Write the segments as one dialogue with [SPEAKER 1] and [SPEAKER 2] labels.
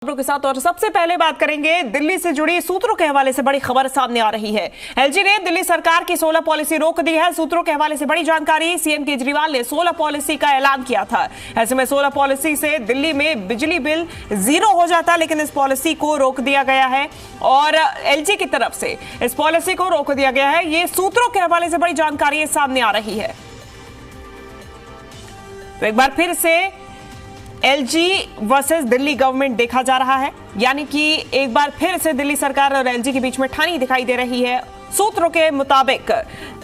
[SPEAKER 1] खबरों के साथ और सबसे पहले बात करेंगे दिल्ली से जुड़ी सूत्रों के हवाले से बड़ी खबर सामने आ रही है। एलजी ने दिल्ली सरकार की 16 पॉलिसी रोक दी है। सूत्रों के हवाले से बड़ी जानकारी, सीएम केजरीवाल ने 16 पॉलिसी का ऐलान किया था। ऐसे में 16 पॉलिसी से दिल्ली में बिजली बिल 0 हो जाता, लेकिन इस पॉलिसी को रोक दिया गया है और एलजी की तरफ से इस पॉलिसी को रोक दिया गया है। ये सूत्रों के हवाले से बड़ी जानकारी सामने आ रही है। तो एक बार फिर से एलजी वर्सेस दिल्ली गवर्नमेंट देखा जा रहा है, यानी कि एक बार फिर से दिल्ली सरकार और एलजी के बीच में ठानी दिखाई दे रही है। सूत्रों के मुताबिक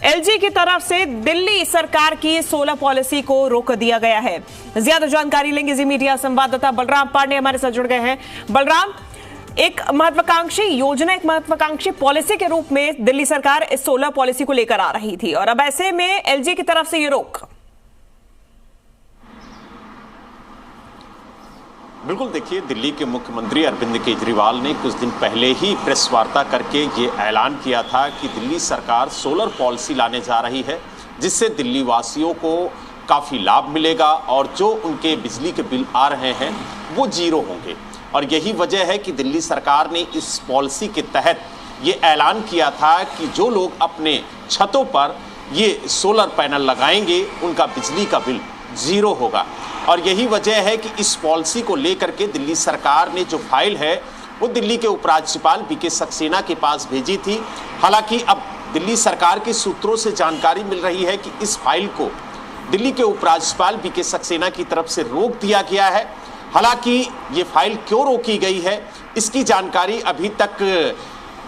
[SPEAKER 1] एलजी की तरफ से दिल्ली सरकार की 16 पॉलिसी को रोक दिया गया है। ज्यादा जानकारी लेंगे जी मीडिया संवाददाता बलराम पांडे हमारे साथ जुड़ गए हैं। बलराम, एक महत्वाकांक्षी योजना, एक महत्वाकांक्षी पॉलिसी के रूप में दिल्ली सरकार इस 16 पॉलिसी को लेकर आ रही थी और अब ऐसे में एलजी की तरफ से ये रोक।
[SPEAKER 2] बिल्कुल, देखिए, दिल्ली के मुख्यमंत्री अरविंद केजरीवाल ने कुछ दिन पहले ही प्रेस वार्ता करके ये ऐलान किया था कि दिल्ली सरकार सोलर पॉलिसी लाने जा रही है, जिससे दिल्ली वासियों को काफ़ी लाभ मिलेगा और जो उनके बिजली के बिल आ रहे हैं वो 0 होंगे। और यही वजह है कि दिल्ली सरकार ने इस पॉलिसी के तहत ये ऐलान किया था कि जो लोग अपने छतों पर ये सोलर पैनल लगाएंगे उनका बिजली का बिल 0 होगा। और यही वजह है कि इस पॉलिसी को लेकर के दिल्ली सरकार ने जो फाइल है वो दिल्ली के उपराज्यपाल बीके सक्सेना के पास भेजी थी। हालांकि अब दिल्ली सरकार के सूत्रों से जानकारी मिल रही है कि इस फाइल को दिल्ली के उपराज्यपाल बीके सक्सेना की तरफ से रोक दिया गया है। हालांकि ये फाइल क्यों रोकी गई है इसकी जानकारी अभी तक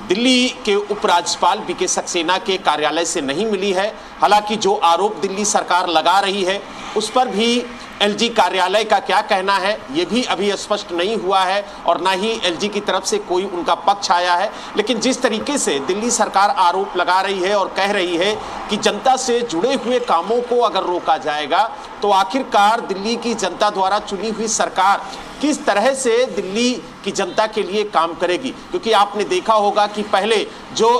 [SPEAKER 2] दिल्ली के उपराज्यपाल बीके सक्सेना के कार्यालय से नहीं मिली है। हालांकि जो आरोप दिल्ली सरकार लगा रही है उस पर भी एलजी कार्यालय का क्या कहना है ये भी अभी स्पष्ट नहीं हुआ है और ना ही एलजी की तरफ से कोई उनका पक्ष आया है। लेकिन जिस तरीके से दिल्ली सरकार आरोप लगा रही है और कह रही है कि जनता से जुड़े हुए कामों को अगर रोका जाएगा तो आखिरकार दिल्ली की जनता द्वारा चुनी हुई सरकार किस तरह से दिल्ली की जनता के लिए काम करेगी। क्योंकि आपने देखा होगा कि पहले जो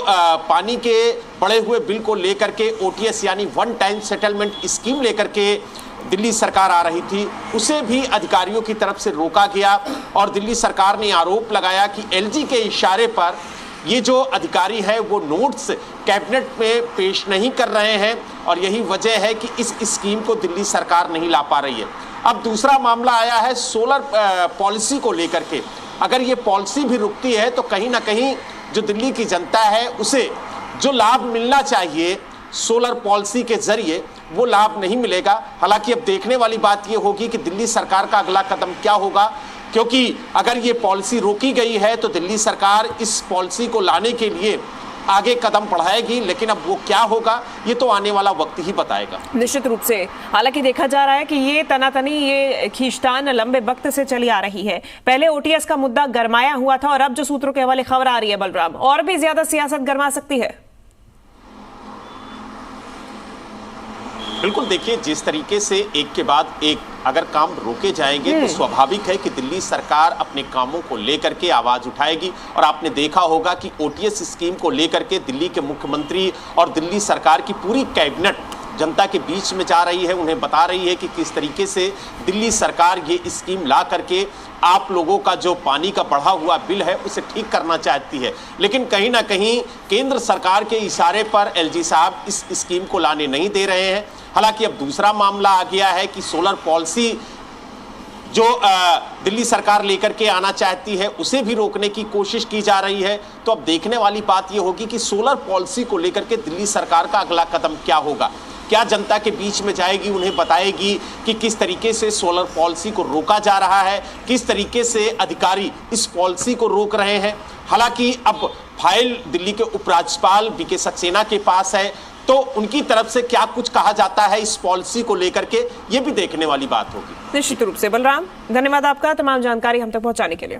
[SPEAKER 2] पानी के बढ़े हुए बिल को लेकर के ओटीएस यानी वन टाइम सेटलमेंट स्कीम लेकर के दिल्ली सरकार आ रही थी, उसे भी अधिकारियों की तरफ से रोका गया और दिल्ली सरकार ने आरोप लगाया कि एलजी के इशारे पर ये जो अधिकारी है वो नोट्स कैबिनेट में पेश नहीं कर रहे हैं और यही वजह है कि इस स्कीम को दिल्ली सरकार नहीं ला पा रही है। अब दूसरा मामला आया है सोलर पॉलिसी को लेकर के। अगर ये पॉलिसी भी रुकती है तो कहीं ना कहीं जो दिल्ली की जनता है उसे जो लाभ मिलना चाहिए सोलर पॉलिसी के जरिए वो लाभ नहीं मिलेगा। हालांकि अब देखने वाली बात ये होगी कि दिल्ली सरकार का अगला कदम क्या होगा, क्योंकि अगर ये पॉलिसी रोकी गई है तो दिल्ली सरकार इस पॉलिसी को लाने के लिए आगे कदम बढ़ाएगी, लेकिन अब वो क्या होगा ये तो आने वाला वक्त ही बताएगा।
[SPEAKER 1] निश्चित रूप से, हालांकि देखा जा रहा है कि ये तनातनी, ये खींचतान लंबे वक्त से चली आ रही है। पहले ओटीएस का मुद्दा गरमाया हुआ था और अब जो सूत्रों के हवाले खबर आ रही है बलराम, और भी ज्यादा सियासत गरमा सकती है।
[SPEAKER 2] बिल्कुल, देखिए, जिस तरीके से एक के बाद एक अगर काम रोके जाएंगे तो स्वाभाविक है कि दिल्ली सरकार अपने कामों को लेकर के आवाज उठाएगी। और आपने देखा होगा कि ओटीएस स्कीम को लेकर के दिल्ली के मुख्यमंत्री और दिल्ली सरकार की पूरी कैबिनेट जनता के बीच में जा रही है, उन्हें बता रही है कि किस तरीके से दिल्ली सरकार ये स्कीम ला करके आप लोगों का जो पानी का बढ़ा हुआ बिल है उसे ठीक करना चाहती है। लेकिन कहीं ना कहीं केंद्र सरकार के इशारे पर एलजी साहब इस स्कीम को लाने नहीं दे रहे हैं। हालांकि अब दूसरा मामला आ गया है कि सोलर पॉलिसी जो दिल्ली सरकार लेकर के आना चाहती है उसे भी रोकने की कोशिश की जा रही है। तो अब देखने वाली बात यह होगी कि सोलर पॉलिसी को लेकर के दिल्ली सरकार का अगला कदम क्या होगा। क्या जनता के बीच में जाएगी, उन्हें बताएगी कि किस तरीके से सोलर पॉलिसी को रोका जा रहा है, किस तरीके से अधिकारी इस पॉलिसी को रोक रहे हैं। हालांकि अब फाइल दिल्ली के उपराज्यपाल बीके सक्सेना के पास है, तो उनकी तरफ से क्या कुछ कहा जाता है इस पॉलिसी को लेकर के ये भी देखने वाली बात होगी।
[SPEAKER 1] निश्चित रूप से बलराम, धन्यवाद आपका तमाम जानकारी हम तक पहुंचाने के लिए।